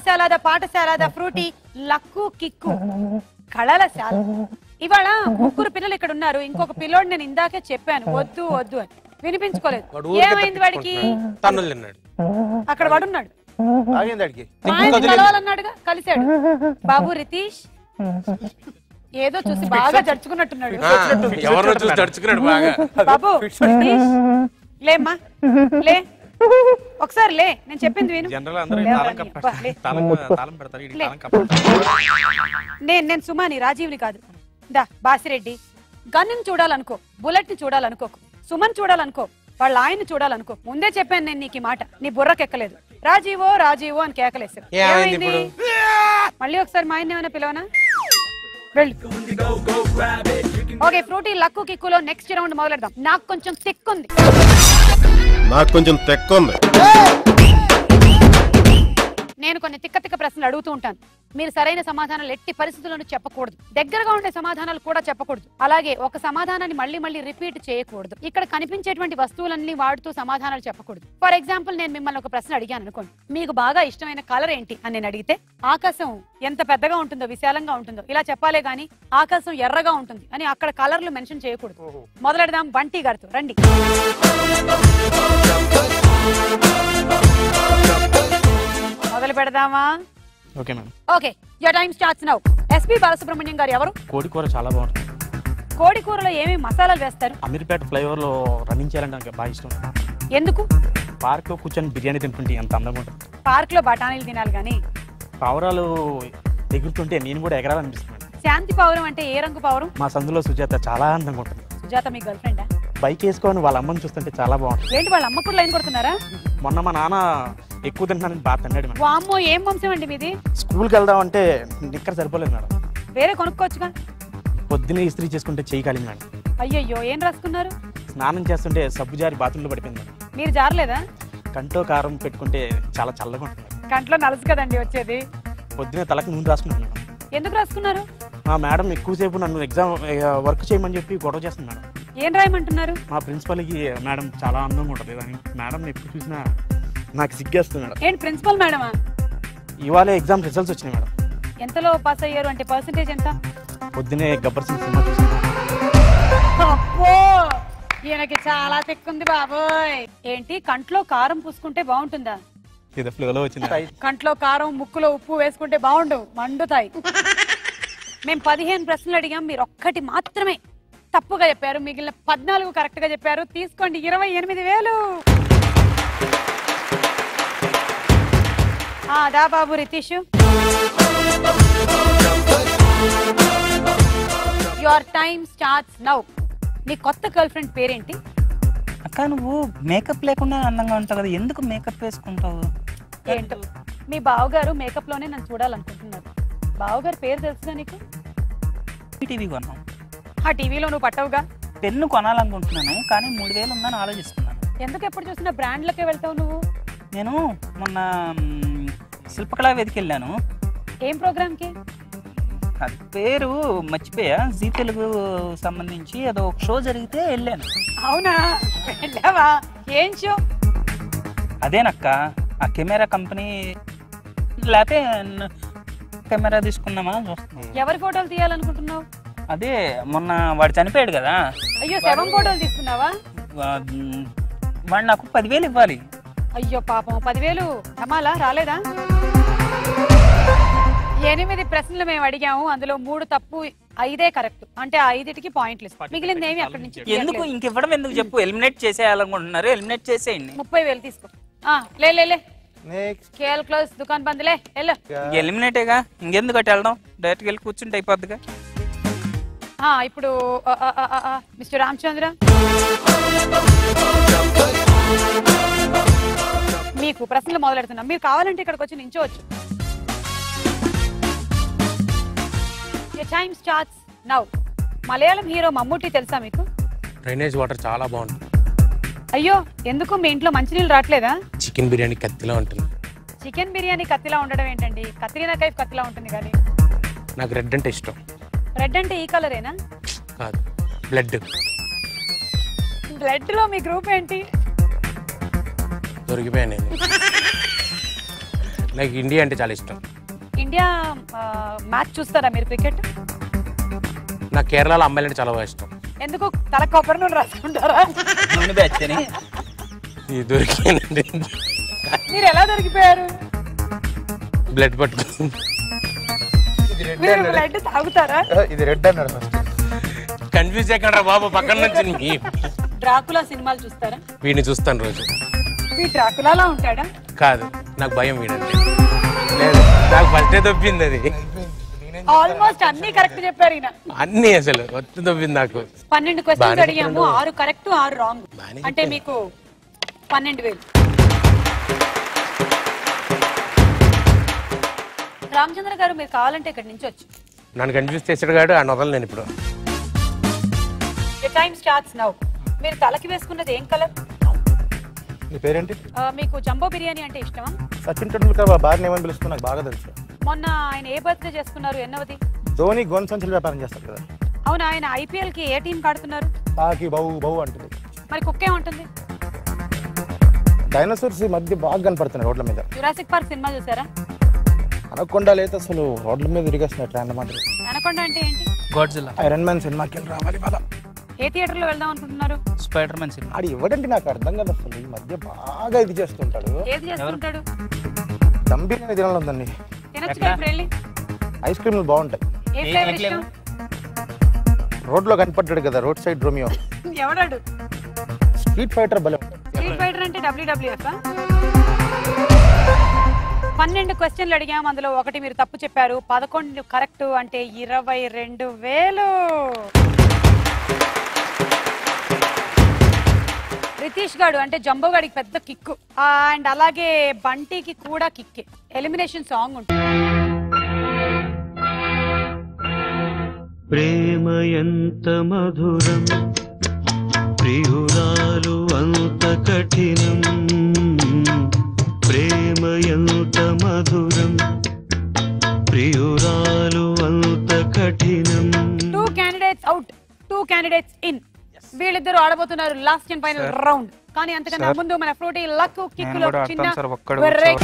పాఠశాల పాఠశాల frutti luck kick కళలశాల. ఇవాళ ముగ్గురు పిల్లలు ఇక్కడ ఉన్నారు. ఇంకొక పిల్లోడు నేను ఇందాకే చెప్పాను వద్దు వద్దు అని, వినిపించుకోలేదు. ఏమైంది వాడికి? అక్కడ వాడున్నాడు, కలవాలన్నాడుగా, కలిశాడు. బాబు రితీష్ ఏదో చూసి బాగా జడుచుకున్నట్టున్నాడు. బాబు రితీష్ లేమ్మా, లే ఒకసారి లే, నేను చెప్పింది విను. నేను సుమాని, రాజీవ్ని కాదు. దా బాసిరెడ్డి, గన్ను చూడాలనుకో, బుల్లెట్ ని చూడాలనుకోకు, సుమన్ చూడాలనుకో, వాళ్ళ ఆయన్ని చూడాలనుకో. ముందే చెప్పాను నేను నీకు ఈ మాట, నీ బుర్రకెక్కలేదు. రాజీవో రాజీవో అని కేకలేసావు. ఏమైంది? మళ్ళీ ఒకసారి మా ఆయన ఏమైనా పిలవనా? వెళ్ళు. ఓకే, ఫ్రూటీ లక్కు కిక్కులో నెక్స్ట్ రౌండ్ మొదలెడదాం. నాకు కొంచెం తెక్కుంది. నేను కొన్ని తిక్క తిక్క ప్రశ్నలు అడుగుతూ ఉంటాను. మీరు సరైన సమాధానాలు ఎట్టి పరిస్థితులను చెప్పకూడదు. దగ్గరగా ఉండే సమాధానాలు కూడా చెప్పకూడదు. అలాగే ఒక సమాధానాన్ని మళ్ళీ మళ్ళీ రిపీట్ చేయకూడదు. ఇక్కడ కనిపించేటువంటి వస్తువులన్నీ వాడుతూ సమాధానాలు చెప్పకూడదు. ఫర్ ఎగ్జాంపుల్, నేను మిమ్మల్ని ఒక ప్రశ్న అడిగాను అనుకోండి, మీకు బాగా ఇష్టమైన కలర్ ఏంటి అని నేను అడిగితే, ఆకాశం ఎంత పెద్దగా ఉంటుందో, విశాలంగా ఉంటుందో ఇలా చెప్పాలే గానీ ఆకాశం ఎర్రగా ఉంటుంది అని అక్కడ కలర్లు మెన్షన్ చేయకూడదు. మొదలెడదాం బంటి గారితో, రండి. మొదలు పెడదామా? Okay ma'am. Okay, your time starts now. SP Balasubrahmanyam గారు ఎవరు? కోడి కూర చాలా బాగుంటుంది. కోడి కూరలో ఏమేమి మసాలాలు వేస్తారు? అమీర్పేట ఫ్లైఓవర్ లో రన్నింగ్ చేయాలంటే నాకు బాగా ఇష్టం. ఎందుకు? పార్క్ లో కూర్చొని బిర్యానీ తింటుంటే ఎంత అందంగా ఉంటుంది. పార్క్ లో బఠానీలు తినాలి గానీ పావురాలు ఎగురుతుంటే నేను కూడా ఎగరాలనిపిస్తుంది. శాంతి పావురం అంటే ఏ రంగు పావురం? మా సందులో సుజాత చాలా అందంగా ఉంటుంది. సుజాత మీ గర్ల్ ఫ్రెండా? బైక్ వేసుకొని వాళ్ళ అమ్మని చూస్తుంటే చాలా బాగుంటుంది. ఏంటి వాళ్ళ అమ్మ కూడా లైన్ కొడుతున్నారా? మొన్న మా నాన్న ఎక్కువ తింటానని బాగా తిన్నాడు మేడం. వామ్మో, ఏం వంశం అండి మీది? స్కూల్కి వెళ్దాం అంటే ఇక్కడ సరిపోలేదు మేడం. వేరే కొనుక్కోవచ్చుగా. పొద్దున్నే ఇస్త్రీ చేసుకుంటే చెయ్యి కాలింది మేడం. అయ్యయ్యో, ఏం రాసుకున్నారు? స్నానం చేస్తుంటే సబ్బు జారి బాత్రూంలో పడిపోయింది మేడం. మీరు జారలేదా? కంటో కారం పెట్టుకుంటే చాలా చల్లగా ఉంటుంది. కంట్లో నలుసు కదండి వచ్చేది. పొద్దునే తలకు నూనె రాసుకున్నాను మేడం. ఎందుకు రాసుకున్నారు? మా మేడం ఎక్కువసేపు నన్ను ఎగ్జామ్ వర్క్ చేయమని చెప్పి గొడవ చేస్తుంది మేడం. ఏం రాయమంటున్నారు? మా ప్రిన్సిపల్కి మేడం చాలా అందంగా ఉంటుంది అని మేడం ఎప్పుడు చూసినా నాకు సిగ్గేస్తుంది మేడం. ఏంటి ప్రిన్సిపల్ మేడమా? ఇవాళ ఎగ్జామ్ రిజల్ట్స్ వచ్చినాయి మేడం. ఎంతలో పాస్ అయ్యారు? అంటే పర్సెంటేజ్ ఎంత? పొద్దునే గబ్బర్ సింగ్ సినిమా చూసాను. అబ్బో, ఈయనకి చాలా తెక్కుంది బాబోయ్. ఏంటి, కంట్లో కారం పూసుకుంటే బాగుంటుందా? ఇది ఫ్లోలో వచ్చింది. కంట్లో కారం, ముక్కులో ఉప్పు వేసుకుంటే బాగుండవు, మండుతాయి. మేము 15 ప్రశ్నలు అడిగాం, మీరు ఒక్కటి మాత్రమే తప్పుగా చెప్పారు. మిగిలిన 14 కరెక్ట్ గా చెప్పారు. తీసుకోండి 28,000. దా బాబు Ritesh, your time starts now. నీ కొత్త గర్ల్ ఫ్రెండ్ పేరేంటి? అక్క, నువ్వు మేకప్ లేకుండా అందంగా ఉంటావు కదా, ఎందుకు మేకప్ వేసుకుంటావు? ఏంటో, మీ బావగారు మేకప్ లోనే నన్ను చూడాలనుకుంటున్నారు. బావగారు పేరు తెలుసుగా నీకు? టీవీ కొన్నాం. ఆ టీవీలో నువ్వు పట్టవుగా. పెన్ను కొనాలనుకుంటున్నాను కానీ 3,000 ఉందని ఆలోచిస్తున్నాను. ఎందుకు ఎప్పుడు చూసినా బ్రాండ్లకే వెళ్తావు నువ్వు? నేను మొన్న శిల్పకళా వేదిక వెళ్ళాను. ఏం ప్రోగ్రామ్ కి? అది పేరు మర్చిపోయా. జీ తెలుగు సంబంధించి అదో ఒక షో జరిగితే వెళ్ళాను. అవునా, వెళ్ళావా? ఏం షో? అదేనక్క, ఆ కెమెరా కంపెనీ. లేకపోతే కెమెరా తీసుకున్నామా చూస్తున్నాం. ఎవరి ఫోటోలు తీయాలనుకుంటున్నావు? అదే మొన్న వాడు చనిపోయాడు కదా. అయ్యో, శవం ఫోటోలు తీసుకున్నావా? వాడు నాకు 10,000 ఇవ్వాలి. అయ్యో పాపం, 10,000 ధమాలా రాలేదా? 8 ప్రశ్నలు మేము అడిగాము, అందులో 3 తప్పు, 5 కరెక్ట్. అంటే 5కి పాయింట్లు ఇస్తాం. మిగిలింది ఏమి అక్కడి నుంచి ఎందుకు ఇంకివ్వడం ఎందుకు చెప్పు. ఎలిమినేట్ చేసేయాలనుకుంటున్నారు, ఎలిమినేట్ చేసేయండి. 30,000 తీసుకో. లే కేఎల్ క్లోజ్, దుకాన్ బంద్లే. ఎలిమినేటేగా, ఇంకెందుకు అటు వెళ్దాం, డైరెక్ట్గా వెళ్ళి కూర్చుంటే అయిపోద్దిగా. ఇప్పుడు మిస్టర్ రామచంద్ర, మీకు ప్రశ్నలు మొదలెడుతున్నాం. మీరు కావాలంటే ఇక్కడికి వచ్చి నించోవచ్చు. Time starts now. Malayalam hero Mammootty తెలుసా మీకు? డ్రైనేజ్ వాటర్ చాలా బాగుంటుంది. అయ్యో, ఎందుకు మీ ఇంట్లో మంచినీళ్ళు రావట్లేదా? చికెన్ బిర్యానీ కత్తిలా ఉంటుంది. చికెన్ బిర్యానీ కత్తిలా ఉండడం ఏంటండి? కత్రినా కైఫ్ కత్తిలా ఉంటుంది కానీ. నాకు రెడ్ అంటే ఇష్టం. రెడ్ అంటే ఈ కలరేనా? కాదు, బ్లడ్. బ్లడ్ లో మీ గ్రూప్ ఏంటి? దొరికిపోయా నేను. నాకు ఇండియా అంటే చాలా ఇష్టం. ఇండియా మ్యాచ్ చూస్తారా మీరు క్రికెట్? నాకు కేరళలో అమ్మాయిలు అంటే చాలా బాగా ఇష్టం. ఎందుకు తల కొబ్బరి నూనె రాసుకుంటారా? ఇది దొరికిందండి. మీరు ఎలా దొరికిపోయారు? బ్లడ్ పట్టుకుని మీరు బ్లడ్ తాగుతారా? ఇది రెడ్ అన్నాడు ఫస్ట్. కన్ఫ్యూజ్ చేయకుండా బాబు పక్కన నుంచి. డ్రాకులా సినిమాలు చూస్తారా? వీడిని చూస్తాను రోజు. మీ డ్రాకులాలా ఉంటాడా? కాదు, నాకు భయం వీడంటే. లేదు, నాకు ఫస్టే తప్పింది అది. ఆల్మోస్ట్ అన్ని కరెక్ట్ చెప్పారు ఈయన. అన్ని అసలు మొత్తం తప్పింది నాకు. 12 క్వశ్చన్స్ అడిగాము, 6 కరెక్ట్ 6 రాంగ్. అంటే మీకు 12,000. రామచంద్ర గారు మీరు కావాలంటే ఇక్కడి నుంచి వచ్చి నన్ను కన్ఫ్యూజ్ చేసాడు కాదు, ఆ నొదలు నేను ఇప్పుడు. Time starts now. మీరు తలకి వేసుకున్నది ఏం కలర్? నీ పేరేంటి? మీకు జంబో బిర్యానీ అంటే ఇష్టమా? సచిన్ టెండూల్కర్ భార్య ఏమని పిలుస్తున్నా నాకు బాగా తెలుసు. మొన్న ఆయన ఏ బర్త్డే చేసుకున్నారు? ఎన్నవది? ధోని గోన్ సంచులు వ్యాపారం చేస్తారు కదా. అవును, ఆయన IPL కి ఏ టీం కాడుతున్నారు? బాకి బౌ బౌ అంటుంది. మరి కుక్క ఏముంటుంది? డైనోసార్స్ ఈ మధ్య బాగా కనపడుతున్నాయి రోడ్ల మీద. జురాసిక్ పార్క్ సినిమా చూసారా? అనకొండ లేదు అసలు రోడ్ల మీద తిరిగేస్తున్నాయి ట్రైన్ మాత్రం. అనకొండ అంటే ఏంటి? గాడ్జిల్లా. ఐరన్ మ్యాన్ సినిమాకి రావాలి పద. ఏ థియేటర్ లో వెళ్దాం అనుకుంటున్నారు? Spider man cinema. ఆడు ఇవ్వడండి నాకు అర్థం కదా అసలు. ఈ మధ్య బాగా ఇది చేస్తుంటాడు. ఏది చేస్తుంటాడు? దమ్ బిర్యానీ తినాలందండి. తినొచ్చు కదా ఇప్పుడు వెళ్ళి. ఐస్ క్రీమ్లు బాగుంటాయి. ఏ ఫ్లేవర్ ఇష్టం? రోడ్ లో కనపడ్డాడు కదా, రోడ్ సైడ్ రోమియో. ఎవడాడు? స్ట్రీట్ ఫైటర్ భలే. స్ట్రీట్ ఫైటర్ అంటే WWF. 12 క్వశ్చన్లు అడిగాము, అందులో ఒకటి మీరు తప్పు చెప్పారు. 11 కరెక్ట్ అంటే 22,000. రితీష్ గాడు అంటే జంబో గాడికి పెద్ద కిక్కు, అండ్ అలాగే బంటికి కూడా కిక్కే. ఎలిమినేషన్ సాంగ్ ఉంటుంది. ప్రేమ ఎంత మధురం, ప్రియురాలు అంత కఠినం. ప్రేమ ఎంత మధురం, ప్రియురాలు అంత కఠినం. 2 candidates అవుట్, 2 candidates ఇన్. వీళ్ళిద్దరు ఆడబోతున్నారు లాస్ట్ అండ్ ఫైనల్ రౌండ్. కానీ అంతకన్నా ముందు మన ఫ్రూటీ లక్ కిక్కులో చిన్న బ్రేక్.